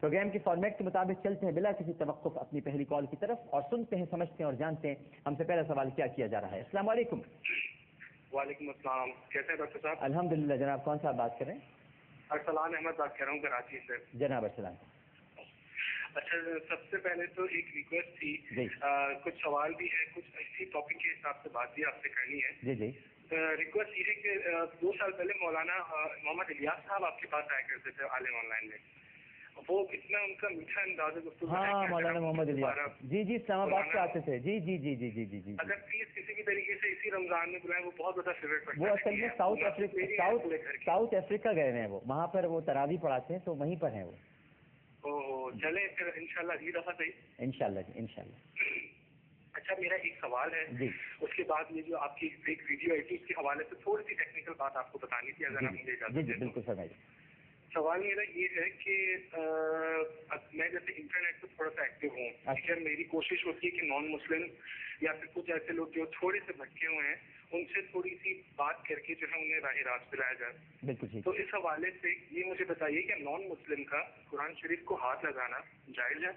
Programme کے format کے مطابق چلتے ہیں بلا کسی توقف اپنی پہلی کال کی طرف اور سنتے ہیں، سمجھتے ہیں اور جانتے ہیں ہم سے پہلا سوال کیا کیا جا رہا ہے۔ السلام علیکم۔ وعلیکم السلام، کیسے ہیں ڈاکٹر صاحب؟ الحمدللہ جناب، کون صاحب بات کر رہے ہیں؟ ارسلان احمد بات کر رہا ہوں کراچی سے۔ جناب ارسلان۔ اچھا، سب سے پہلے تو ایک ریکویسٹ تھی، کچھ سوال بھی ہے، کچھ اسی ٹاپک کے حساب سے بات بھی آپ سے کرنی ہے۔ جی جی۔ ریکویسٹ یہ ہے کہ 2 سال پہلے مولانا محمد الیاس صاحب آپ کے پاس آیا کرتے تھے عالم آن لائن میں، وہ اتنا ان کا میٹھا انداز ہے۔ ہاں مولانا محمد الیاس، جی جی، اسلام آباد سے آتے تھے، جی جی جی جی جی جی جی۔ اگر پلیز کسی بھی طریقے سے اسی رمضان میں بلائیں، وہ بہت زیادہ فیوریٹ۔ وہ اصل میں ساؤتھ افریقہ گئے ہوئے ہیں، وہ وہاں پر وہ تراویح پڑھاتے ہیں، تو وہیں پر ہیں وہ۔ چلیں پھر انشاءاللہ اگلی دفعہ صحیح، انشاءاللہ جی انشاءاللہ۔ اچھا، میرا ایک سوال ہے جی، اس کے بعد یہ جو آپ کی ایک ویڈیو آئی تھی اس کے حوالے سے تھوڑی سی ٹیکنیکل بات آپ کو بتانی تھی، اگر آپ مجھے اجازت دیں۔ جی بالکل فرمائیے۔ سوال میرا یہ ہے کہ میں جیسے انٹرنیٹ پہ تھوڑا سا ایکٹیو ہوں، اگر میری کوشش ہوتی ہے کہ نان مسلم یا پھر کچھ ایسے لوگ جو تھوڑے سے بھٹکے ہوئے ہیں ان سے تھوڑی سی بات کر کے جو ہے انہیں راہ راست پلایا جائے۔ بالکل۔ تو اس حوالے سے یہ مجھے بتائیے کہ نان مسلم کا قرآن شریف کو ہاتھ لگانا جائز ہے؟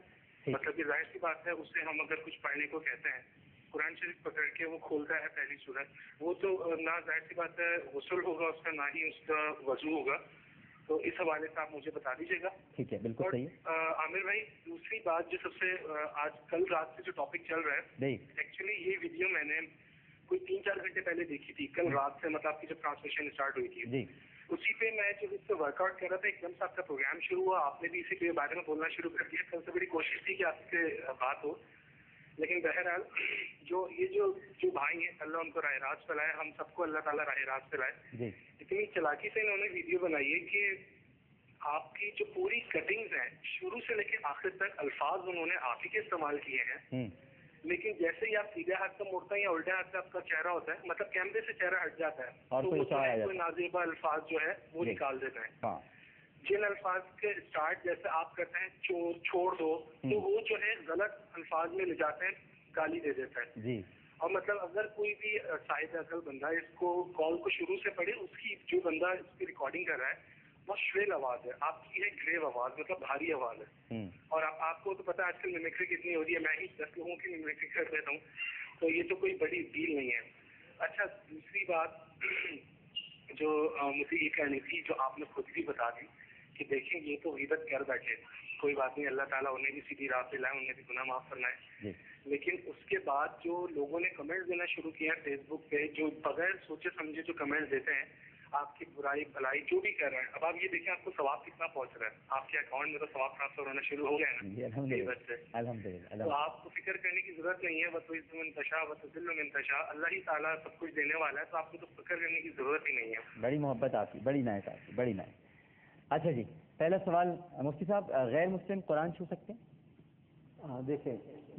مطلب یہ ظاہر سی بات ہے، اس سے ہم اگر کچھ پڑھنے کو کہتے ہیں، قرآن شریف پکڑ کے وہ کھولتا ہے پہلی سورت، وہ تو نہ ظاہر سی بات ہے غسل ہوگا اس کا، نہ ہی اس کا وضو ہوگا، تو اس حوالے سے آپ مجھے بتا دیجیے گا۔ ٹھیک ہے، بالکل صحیح۔ عامر بھائی، دوسری بات جو سب سے آج کل رات سے جو ٹاپک چل رہا ہے، ایکچولی یہ ویڈیو میں نے کوئی 3-4 گھنٹے پہلے دیکھی تھی، کل رات سے، مطلب آپ کی جب ٹرانسمیشن اسٹارٹ ہوئی تھی اسی پہ میں جب اس پہ ورک آؤٹ کر رہا تھا، ایک دم سے آپ کا پروگرام شروع ہوا، آپ نے بھی اسی کے بارے میں بولنا شروع کر دیا۔ کل سے بڑی کوشش تھی کہ آپ سے بات ہو، لیکن بہرحال جو بھائی ہیں اللہ ان کو راہ راست پلائے، ہم سب کو اللہ تعالیٰ راہ راست پلائے۔ اتنی چلاکی سے انہوں نے ویڈیو بنائی ہے کہ آپ کی جو پوری کٹنگز ہیں شروع سے لے کے آخر تک الفاظ انہوں نے آپ ہی کے استعمال کیے ہیں، لیکن جیسے ہی آپ سیدھے ہاتھ سے موڑتا ہے یا الٹے ہاتھ سے آپ کا چہرہ ہوتا ہے، مطلب کیمرے سے چہرہ ہٹ جاتا ہے تو وہ کوئی نازیبا الفاظ جو ہے وہ نکال دیتے ہیں۔ جن الفاظ کے اسٹارٹ جیسے آپ کرتے ہیں چھوڑ دو، تو وہ جو ہے غلط الفاظ میں لے جاتے ہیں، گالی دے دیتا ہے۔ اور مطلب اگر کوئی بھی صاحب عقل بندہ اس کو کال کو شروع سے پڑھے، اس کی جو بندہ اس کی ریکارڈنگ کر رہا ہے بہت شریل آواز ہے، آپ کی ہے گریو آواز، مطلب بھاری آواز ہے۔ اور آپ کو تو پتا ہے آج کل میمیکری کتنی ہو رہی ہے، میں ہی 10 لوگوں کی میمیکری کر دیتا ہوں، تو یہ تو کوئی بڑی ڈیل نہیں ہے۔ اچھا، دوسری بات جو مجھے یہ کہنی تھی، جو آپ نے خود بھی بتا دی کہ دیکھیں یہ تو غیبت کر بیٹھے، کوئی بات نہیں، اللہ تعالیٰ انہیں بھی سیدھی راہ پہ لائے، انہیں بھی گناہ معاف فرمائے، لیکن اس کے بعد جو لوگوں نے کمنٹ دینا شروع کیا فیس بک پہ، جو بغیر سوچے سمجھے جو کمنٹ دیتے ہیں، آپ کی برائی بھلائی جو بھی کر رہے ہیں، اب آپ یہ دیکھیں آپ کو ثواب کتنا پہنچ رہا ہے، آپ کے اکاؤنٹ میں تو ثواب ٹرانسفر ہونا شروع ہو گیا ہے نا، تو آپ کو فکر کرنے کی ضرورت نہیں ہے، وَتُعِزُّ مَن تَشَاءُ وَتُذِلُّ مَن تَشَاءُ، اللہ ہی تعالیٰ سب کچھ دینے والا ہے، تو آپ کو تو فکر کرنے کی ضرورت ہی نہیں ہے۔ بڑی محبت آپ کی، بڑی عنایت آپ کی، بڑی عنایت۔ اچھا جی، پہلا سوال مفتی صاحب، غیر مسلم قرآن چھو سکتے ہیں؟ ہاں، دیکھیں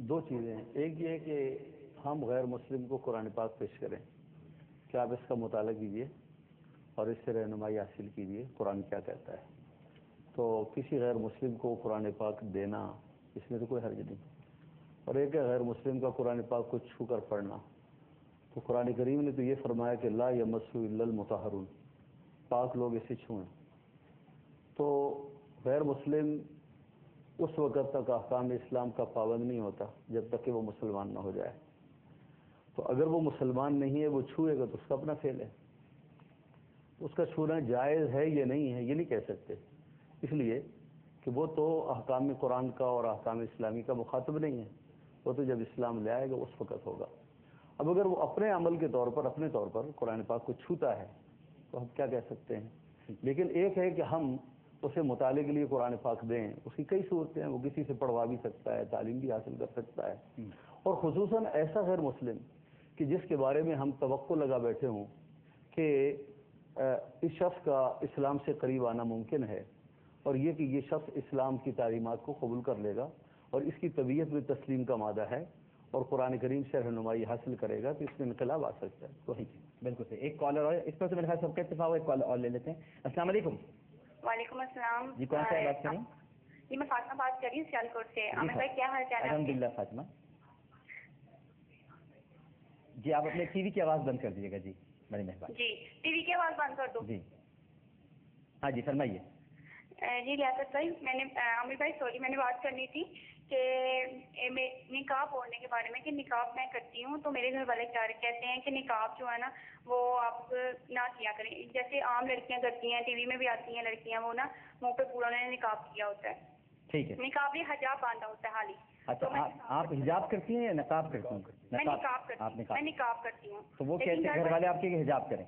2 چیزیں ہیں، ایک یہ ہے کہ ہم غیر مسلم کو قرآن پاک پیش کریں کہ آپ اس کا مطالعہ کیجیے اور اس سے رہنمائی حاصل کیجیے قرآن کیا کہتا ہے، تو کسی غیر مسلم کو قرآن پاک دینا اس میں تو کوئی حرج نہیں۔ اور ایک ہے غیر مسلم کا قرآن پاک کو چھو کر پڑھنا، تو قرآن کریم نے تو یہ فرمایا کہ لا یمسہ الا المطہرون، پاک لوگ اسے چھوئیں، تو غیر مسلم اس وقت تک احکام اسلام کا پابند نہیں ہوتا جب تک کہ وہ مسلمان نہ ہو جائے، تو اگر وہ مسلمان نہیں ہے، وہ چھوئے گا تو اس کا اپنا فعل ہے، اس کا چھونا جائز ہے یہ نہیں ہے یہ نہیں کہہ سکتے، اس لیے کہ وہ تو احکام قرآن کا اور احکام اسلامی کا مخاطب نہیں ہے، وہ تو جب اسلام لے آئے گا اس وقت ہوگا۔ اب اگر وہ اپنے عمل کے طور پر اپنے طور پر قرآن پاک کو چھوتا ہے تو ہم کیا کہہ سکتے ہیں، لیکن ایک ہے کہ ہم اسے مطالعے کے لیے قرآن پاک دیں، اس کی کئی صورتیں ہیں، وہ کسی سے پڑھوا بھی سکتا ہے، تعلیم بھی حاصل کر سکتا ہے، اور خصوصاً ایسا غیر مسلم کہ جس کے بارے میں ہم توقع لگا بیٹھے ہوں کہ اس شخص کا اسلام سے قریب آنا ممکن ہے، اور یہ کہ یہ شخص اسلام کی تعلیمات کو قبول کر لے گا اور اس کی طبیعت میں تسلیم کا مادہ ہے اور قرآن کریم سے رہنمائی حاصل کرے گا، تو اس میں انقلاب آ سکتا ہے۔ تو بالکل صحیح۔ ایک کالر اور اس پر سے میرے خیال سب کا اتفاق، ایک کالر اور لے لیتے ہیں۔ السلام علیکم۔ وعلیکم السلام جی، کون سے بات کریں؟ جی میں فاطمہ بات کر رہی ہوں سیالکوٹ سے۔ عامر بھائی کیا حال چال ہے؟ الحمدللہ فاطمہ جی، آپ اپنے ٹی وی کی آواز بند کر دیجیے گا، جی بڑی مہربانی۔ جی ٹی وی کی آواز بند کر دو۔ جی ہاں جی فرمائیے۔ جی لیاقت بھائی، میں نے عامر بھائی سوری، میں نے بات کرنی تھی کہ نقاب اوڑھنے کے بارے میں، کہ نقاب میں کرتی ہوں تو میرے گھر والے کہتے ہیں کہ نقاب جو ہے نا وہ آپ نہ کیا کریں، جیسے عام لڑکیاں کرتی ہیں، ٹی وی میں بھی آتی ہیں لڑکیاں، وہ نا منہ پہ پورا انہوں نے نقاب کیا ہوتا ہے. ٹھیک ہے، نقاب یہ حجاب باندھا ہوتا ہے حالی. اچھا آپ حجاب کرتی ہیں یا نقاب کرتی ہیں؟ میں نقاب کرتی ہوں. تو وہ کہتے ہیں گھر والے آپ کے کہ حجاب کریں؟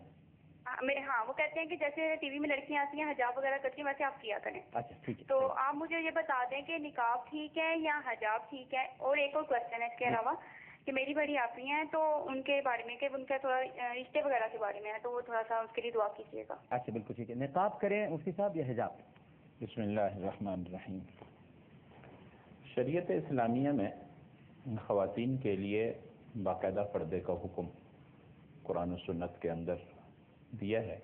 ہاں وہ کہتے ہیں کہ جیسے ٹی وی میں لڑکیاں آتی ہیں حجاب وغیرہ کرتی ہیں ویسے آپ کیا کریں. اچھا ٹھیک ہے. تو آپ مجھے یہ بتا دیں کہ نقاب ٹھیک ہے یا حجاب ٹھیک ہے. اور ایک اور کوشچن ہے اس کے علاوہ کہ میری بڑی آپی ہیں تو ان کے بارے میں، کہ ان کا تھوڑا رشتے وغیرہ کے بارے میں ہے، تو وہ تھوڑا سا اس کے لیے دعا کیجیے گا. اچھا بالکل ٹھیک ہے. نقاب کریں مفتی صاحب یا حجاب؟ بسم اللہ الرحمن الرحیم. شریعت اسلامیہ میں خواتین کے لیے باقاعدہ پردے کا حکم قرآن و سنت کے اندر دیا ہے،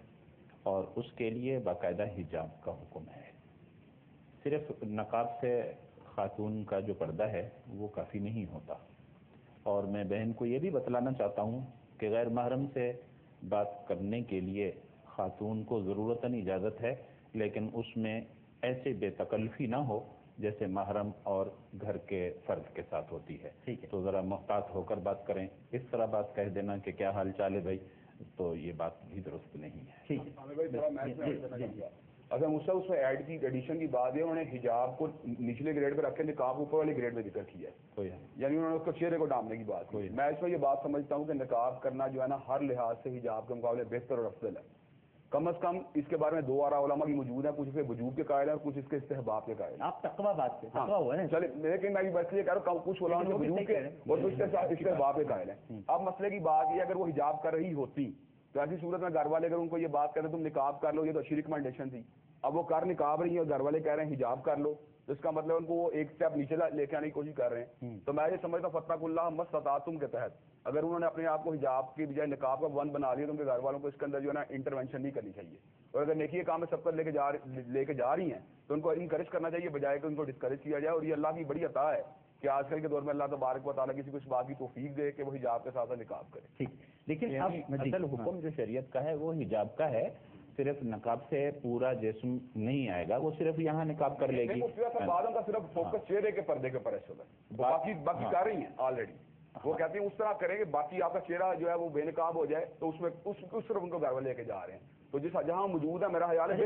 اور اس کے لیے باقاعدہ حجاب کا حکم ہے. صرف نقاب سے خاتون کا جو پردہ ہے وہ کافی نہیں ہوتا. اور میں بہن کو یہ بھی بتلانا چاہتا ہوں کہ غیر محرم سے بات کرنے کے لیے خاتون کو ضرورتاً اجازت ہے، لیکن اس میں ایسے بے تکلفی نہ ہو جیسے محرم اور گھر کے فرد کے ساتھ ہوتی ہے. تو ذرا محتاط ہو کر بات کریں. اس طرح بات کہہ دینا کہ کیا حال چال ہے بھائی، تو یہ بات بھی درست نہیں ہے. اگر مجھ سے اس میں ایڈیشن کی بات ہے، انہوں نے حجاب کو نچلے گریڈ پہ رکھ کے نقاب اوپر والے گریڈ پہ ذکر کیا ہے، یعنی انہوں نے اس کو چہرے کو ڈھانپنے کی بات کی. میں اس میں یہ بات سمجھتا ہوں کہ نقاب کرنا جو ہے نا ہر لحاظ سے حجاب کے مقابلے بہتر اور افضل ہے. کم از کم اس کے بارے میں دو آراء علماء کی موجود ہیں، کچھ اس کے وجوب کے قائل ہیں اور کچھ اس کے استحباب کے قائل ہیں. آپ تقویٰ بات سے چلے، لیکن میں بس یہ کہہ رہا ہوں کچھ علماء کے وجوب کے اور کچھ کے ساتھ استحباب کے قائل ہیں. اب مسئلے کی بات یہ اگر وہ حجاب کر رہی ہوتی تو ایسی صورت میں گھر والے اگر ان کو یہ بات کہتے تم نقاب کر لو، یہ تو اچھی ریکمنڈیشن تھی. اب وہ کر نقاب رہی ہے اور گھر والے کہہ رہے ہیں حجاب کر لو، تو اس کا مطلب ان کو وہ ایک اسٹیپ نیچے لے کے آنے کی کوشش کر رہے ہیں. تو میں یہ سمجھتا ہوں فتق اللہ مستطعتم کے تحت اگر انہوں نے اپنے آپ کو حجاب کی بجائے نقاب کا بند بنا لیا تو ان کے گھر والوں کو اس کے اندر جو ہے نا انٹرونشن نہیں کرنی چاہیے. اور اگر نیکی کے کام میں سب کو لے کے جا رہی ہیں تو ان کو انکریج کرنا چاہیے بجائے کہ ان کو ڈسکریج کیا جائے. اور یہ اللہ کی بڑی عطا ہے کہ آج کل کے دور میں اللہ تبارک و تعالیٰ کسی کو اس بات کی توفیق دے کہ وہ حجاب کے ساتھ نقاب کرے. لیکن اصل حکم جو شریعت کا ہے وہ حجاب کا ہے. صرف نقاب سے پورا جسم نہیں آئے گا، وہ صرف یہاں نقاب کر لے گی. بعدوں کا صرف فوکس چہرے کے پردے کے اوپر ہے، باقی کر رہی ہیں آلریڈی. وہ کہتی ہیں اس طرح کریں کہ باقی آپ کا چہرہ جو ہے وہ بے نقاب ہو جائے، تو اس میں اس طرف ان کو گھر والے لے کے جا رہے ہیں. تو جہاں موجود ہے میرا خیال ہے.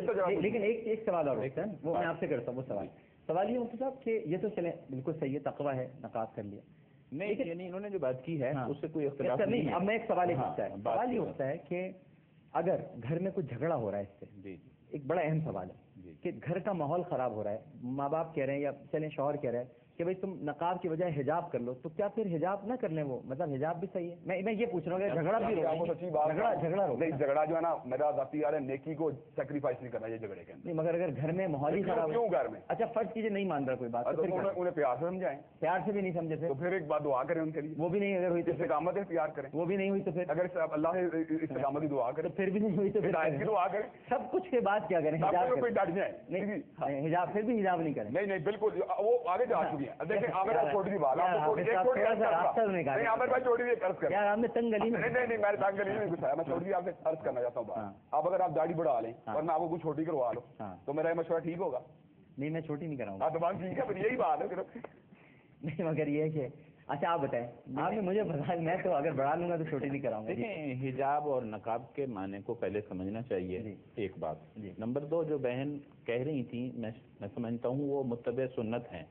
لیکن ایک سوال اور وہ میں آپ سے کرتا ہوں. وہ سوال یہ مفتی صاحب کہ یہ تو چلے بالکل صحیح ہے، تقویٰ ہے، نقاب کر لیا. نہیں یعنی انہوں نے جو بات کی ہے اس سے کوئی اختلاف نہیں ہے. اب میں ایک سوال یہ ہوتا ہے کہ اگر گھر میں کوئی جھگڑا ہو رہا ہے اس سے، ایک بڑا اہم سوال ہے کہ گھر کا ماحول خراب ہو رہا ہے، ماں باپ کہہ رہے ہیں یا چلیں شوہر کہہ رہے ہیں کہ بھائی تم نقاب کی بجائے حجاب کر لو، تو کیا پھر حجاب نہ کر لیں؟ وہ مطلب حجاب بھی صحیح ہے. میں یہ پوچھ رہا ہوں کہ جھگڑا بھی جھگڑا جو ہے نا میرا ذاتی یار ہے، نیکی کو سیکریفائز نہیں کرنا یہ جھگڑے کے اندر. مگر اگر گھر میں ماحول ہی خراب کیوں گھر میں اچھا فرض کیجیے نہیں مان رہا کوئی بات، انہیں پیار سے سمجھائیں. پیار سے بھی نہیں سمجھے تو پھر ایک بات دعا کریں ان کے لیے، وہ بھی نہیں اگر ہوئی تو استقامت اختیار کریں. وہ بھی نہیں ہوئی تو پھر اگر اللہ استقامت کی دعا کریں، پھر بھی نہیں ہوئی تو ہدایت کی دعا کریں. سب کچھ کے بعد کیا کریں؟ کوئی ڈٹ جائے حجاب، پھر بھی حجاب نہیں کریں. نہیں بالکل وہ آگے جا چکی ہیں. دیکھیں عامر بھائی چھوٹی سی بات، عامر بھائی چھوٹی سی عرض کرنا، آپ نے تنگ گلی میں نہیں میں تنگ گلی میں گھسایا، میں چھوٹی سی آپ سے عرض کرنا چاہتا ہوں بات. اب اگر آپ داڑھی بڑھا لیں اور میں آپ کو کچھ چھوٹی کروا لوں تو میرا یہ مشورہ ٹھیک ہوگا؟ نہیں میں چھوٹی نہیں کراؤں گا. ہاں تو ٹھیک ہے، پھر یہی بات ہے. نہیں مگر یہ ہے کہ اچھا آپ بتائیں، آپ نے مجھے بتایا میں تو اگر بڑھا لوں گا تو چھوٹی نہیں کراؤں گا. دیکھیں حجاب اور نقاب کے معنی کو پہلے سمجھنا چاہیے. ایک بات. نمبر دو، جو بہن کہہ رہی تھیں میں سمجھتا ہوں وہ متبع سنت ہیں،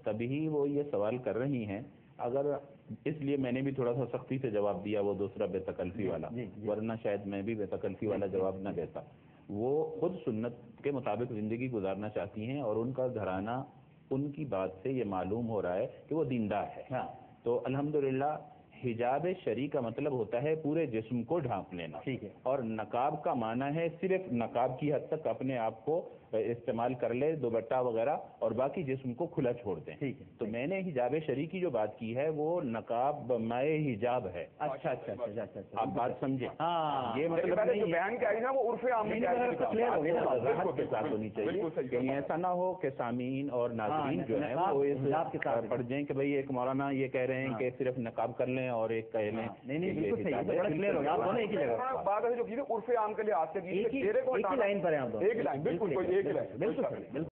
تبھی وہ یہ سوال کر رہی ہیں. اگر اس لیے میں نے بھی تھوڑا سا سختی سے جواب دیا وہ دوسرا بے تکلفی والا، ورنہ شاید میں بھی بے تکلفی والا جواب نہ دیتا. وہ خود سنت کے مطابق زندگی گزارنا چاہتی ہیں اور ان کا گھرانہ ان کی بات سے یہ معلوم ہو رہا ہے کہ وہ دیندار ہے. تو الحمدللہ حجاب شرعی کا مطلب ہوتا ہے پورے جسم کو ڈھانپ لینا، اور نقاب کا معنی ہے صرف نقاب کی حد تک اپنے آپ کو استعمال کر لے، دوپٹہ وغیرہ، اور باقی جسم کو کھلا چھوڑ دیں. تو میں نے حجاب شرعی کی جو بات کی ہے وہ نقاب مائع حجاب ہے. اچھا آپ بات سمجھیں. یہ مطلب بیان کیا ہے نا وہ عرف عام کے ساتھ ہونی چاہیے. کہیں ایسا نہ ہو کہ سامعین اور ناظرین جو ہیں وہ اس پڑھ جائیں کہ بھائی ایک مولانا یہ کہہ رہے ہیں کہ صرف نقاب کر لیں لیں اور ایک کہہ لیں. نہیں بالکل صحیح ہے, بڑا کلیئر ہو گیا, آپ دونوں ایک ہی جگہ بات ہے جو کی عرف عام کے لحاظ سے ایک ہی لائن پر ہیں آپ دونوں, ایک لائن بالکل کوئی ایک لائن بالکل